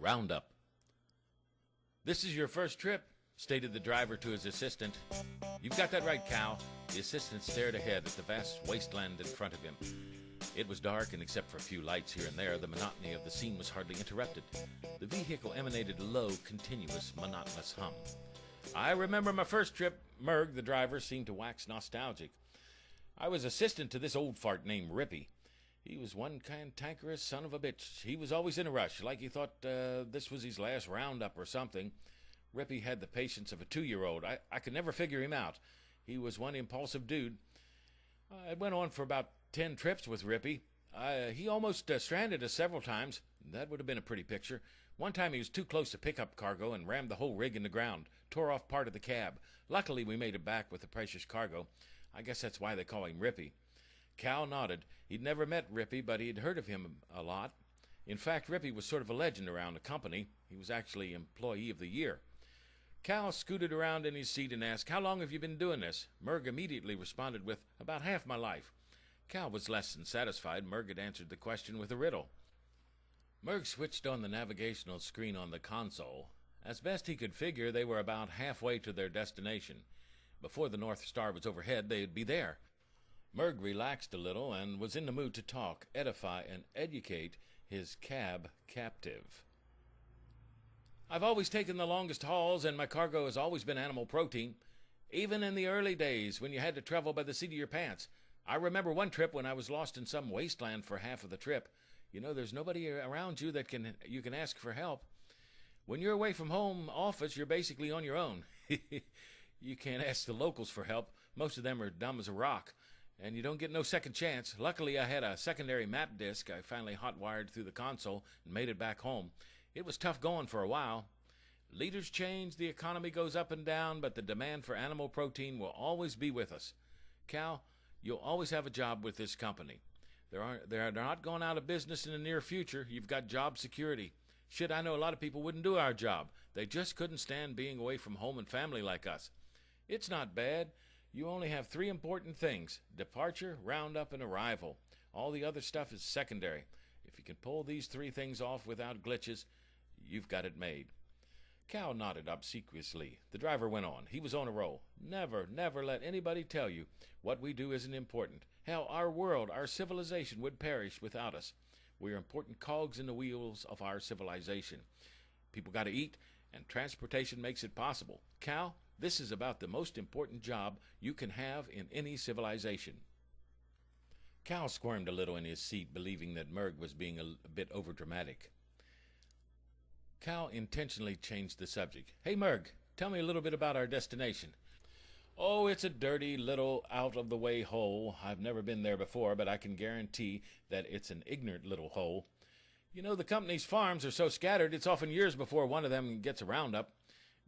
Roundup. "This is your first trip," stated the driver to his assistant. "You've got that right, Cal." The assistant stared ahead at the vast wasteland in front of him. It was dark, and except for a few lights here and there, the monotony of the scene was hardly interrupted. The vehicle emanated a low, continuous, monotonous hum. "I remember my first trip." Merg, the driver, seemed to wax nostalgic. "I was assistant to this old fart named Rippy. He was one cantankerous son of a bitch. He was always in a rush, like he thought this was his last roundup or something. Rippy had the patience of a 2-year-old. I could never figure him out. He was one impulsive dude. It went on for about 10 trips with Rippy. He almost stranded us several times. That would have been a pretty picture. One time he was too close to pick up cargo and rammed the whole rig in the ground, tore off part of the cab. Luckily, we made it back with the precious cargo. I guess that's why they call him Rippy." Cal nodded. He'd never met Rippy, but he'd heard of him a lot. In fact, Rippy was sort of a legend around the company. He was actually Employee of the Year. Cal scooted around in his seat and asked, "How long have you been doing this?" Merg immediately responded with, "About half my life." Cal was less than satisfied. Merg had answered the question with a riddle. Merg switched on the navigational screen on the console. As best he could figure, they were about halfway to their destination. Before the North Star was overhead, they'd be there. Merg relaxed a little and was in the mood to talk, edify, and educate his cab captive. "I've always taken the longest hauls, and my cargo has always been animal protein, even in the early days when you had to travel by the seat of your pants. I remember one trip when I was lost in some wasteland for half of the trip. You know, there's nobody around you that you can ask for help. When you're away from home office, you're basically on your own. You can't ask the locals for help. Most of them are dumb as a rock, and you don't get no second chance. Luckily, I had a secondary map disk I finally hot-wired through the console and made it back home. It was tough going for a while. Leaders change, the economy goes up and down, but the demand for animal protein will always be with us. Cal, you'll always have a job with this company. They're not going out of business in the near future. You've got job security. Shit, I know a lot of people wouldn't do our job. They just couldn't stand being away from home and family like us. It's not bad. You only have 3 important things: departure, roundup, and arrival. All the other stuff is secondary. If you can pull these 3 things off without glitches, you've got it made." Cal nodded obsequiously. The driver went on. He was on a roll. "Never, never let anybody tell you what we do isn't important. Hell, our world, our civilization would perish without us. We're important cogs in the wheels of our civilization. People got to eat, and transportation makes it possible. Cal, this is about the most important job you can have in any civilization." Cal squirmed a little in his seat, believing that Merg was being a bit overdramatic. Cal intentionally changed the subject. "Hey, Merg, tell me a little bit about our destination." "Oh, it's a dirty little out-of-the-way hole. I've never been there before, but I can guarantee that it's an ignorant little hole. You know, the company's farms are so scattered, it's often years before one of them gets a roundup.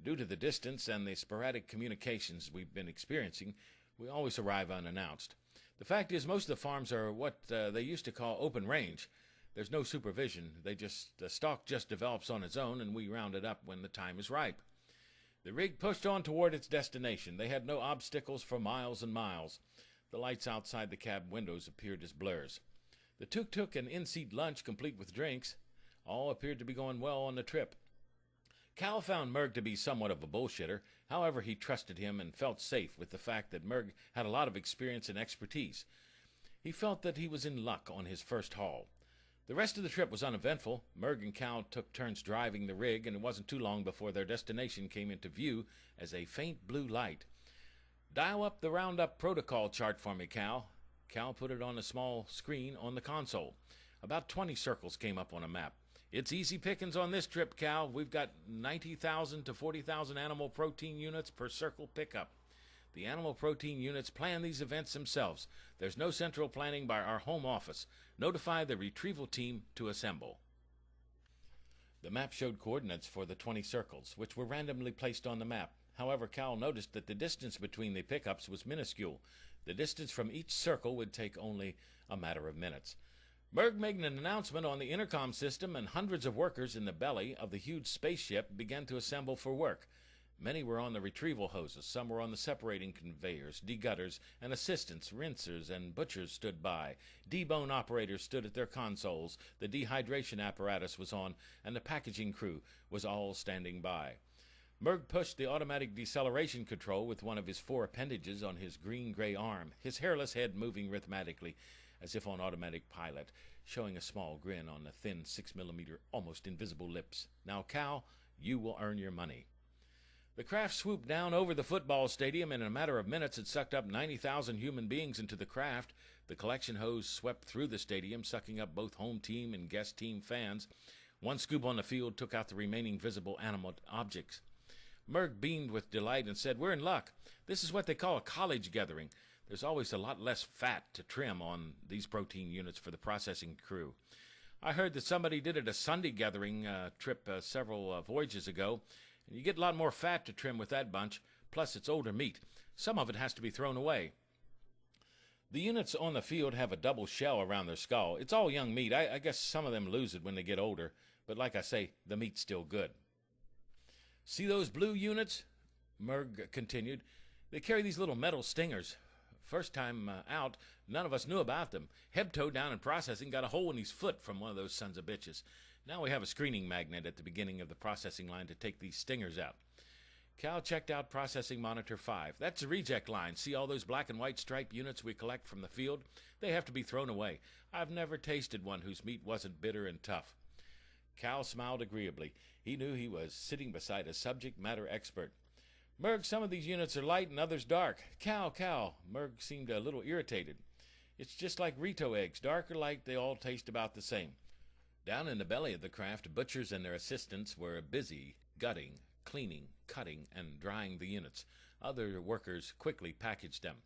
Due to the distance and the sporadic communications we've been experiencing, we always arrive unannounced. The fact is, most of the farms are what they used to call open range. There's no supervision. The stock just develops on its own, and we round it up when the time is ripe." The rig pushed on toward its destination. They had no obstacles for miles and miles. The lights outside the cab windows appeared as blurs. The tuk-tuk and in-seat lunch, complete with drinks, all appeared to be going well on the trip. Cal found Merg to be somewhat of a bullshitter. However, he trusted him and felt safe with the fact that Merg had a lot of experience and expertise. He felt that he was in luck on his first haul. The rest of the trip was uneventful. Merg and Cal took turns driving the rig, and it wasn't too long before their destination came into view as a faint blue light. "Dial up the Roundup protocol chart for me, Cal." Cal put it on a small screen on the console. About 20 circles came up on a map. "It's easy pickings on this trip, Cal. We've got 90,000 to 40,000 animal protein units per circle pickup. The animal protein units plan these events themselves. There's no central planning by our home office. Notify the retrieval team to assemble." The map showed coordinates for the 20 circles, which were randomly placed on the map. However, Cal noticed that the distance between the pickups was minuscule. The distance from each circle would take only a matter of minutes. Merg made an announcement on the intercom system, and hundreds of workers in the belly of the huge spaceship began to assemble for work. Many were on the retrieval hoses, some were on the separating conveyors, degutters, and assistants, rinsers, and butchers stood by. Debone operators stood at their consoles, the dehydration apparatus was on, and the packaging crew was all standing by. Merg pushed the automatic deceleration control with one of his 4 appendages on his green-gray arm, his hairless head moving rhythmically, as if on automatic pilot, showing a small grin on the thin 6mm, almost invisible lips. "Now, Cal, you will earn your money." The craft swooped down over the football stadium, and in a matter of minutes it sucked up 90,000 human beings into the craft. The collection hose swept through the stadium, sucking up both home team and guest team fans. One scoop on the field took out the remaining visible animate objects. Merg beamed with delight and said, "We're in luck. This is what they call a college gathering. There's always a lot less fat to trim on these protein units for the processing crew. I heard that somebody did it a Sunday gathering trip several voyages ago, and you get a lot more fat to trim with that bunch. Plus, it's older meat. Some of it has to be thrown away." The units on the field have a double shell around their skull. It's all young meat. I guess some of them lose it when they get older, but like I say, the meat's still good. "See those blue units?" Merg continued. "They carry these little metal stingers. First time out, none of us knew about them. Hebto down in processing got a hole in his foot from one of those sons of bitches. Now we have a screening magnet at the beginning of the processing line to take these stingers out." Cal checked out processing monitor 5. "That's the reject line. See all those black and white stripe units we collect from the field? They have to be thrown away. I've never tasted one whose meat wasn't bitter and tough." Cal smiled agreeably. He knew he was sitting beside a subject matter expert. "Merg, some of these units are light and others dark." Cal. Merg seemed a little irritated. "It's just like Rito eggs. Dark or light, they all taste about the same." Down in the belly of the craft, butchers and their assistants were busy gutting, cleaning, cutting, and drying the units. Other workers quickly packaged them.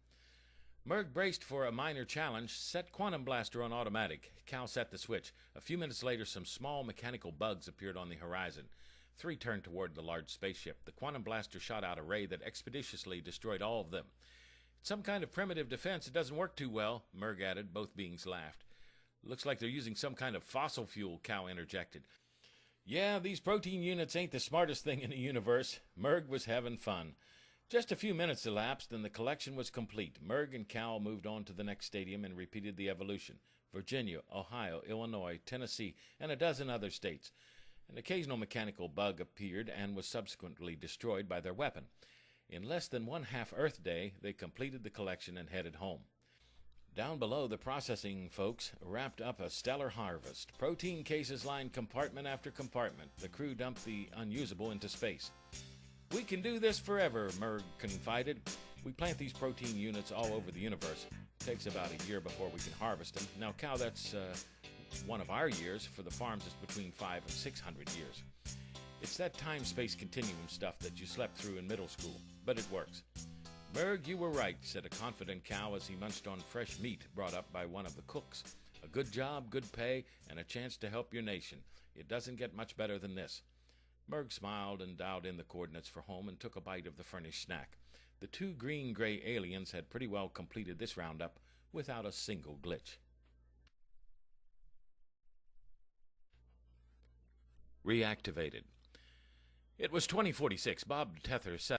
Merg braced for a minor challenge, set Quantum Blaster on automatic. Cal set the switch. A few minutes later, some small mechanical bugs appeared on the horizon. 3 turned toward the large spaceship. The Quantum Blaster shot out a ray that expeditiously destroyed all of them. "It's some kind of primitive defense. It doesn't work too well," Merg added. Both beings laughed. "Looks like they're using some kind of fossil fuel," Cal interjected. "Yeah, these protein units ain't the smartest thing in the universe." Merg was having fun. Just a few minutes elapsed, and the collection was complete. Merg and Cal moved on to the next stadium and repeated the evolution. Virginia, Ohio, Illinois, Tennessee, and a dozen other states. An occasional mechanical bug appeared and was subsequently destroyed by their weapon. In less than 1/2 Earth day, they completed the collection and headed home. Down below, the processing folks wrapped up a stellar harvest. Protein cases lined compartment after compartment. The crew dumped the unusable into space. "We can do this forever," Merg confided. "We plant these protein units all over the universe. It takes about a year before we can harvest them. Now, Cal, that's one of our years. For the farms, it's between 500 and 600 years. It's that time-space continuum stuff that you slept through in middle school, but it works." "Merg, you were right," said a confident Cal as he munched on fresh meat brought up by one of the cooks. "A good job, good pay, and a chance to help your nation. It doesn't get much better than this." Merg smiled and dialed in the coordinates for home and took a bite of the furnished snack. The 2 green-gray aliens had pretty well completed this roundup without a single glitch. Reactivated. It was 2046. Bob Tether set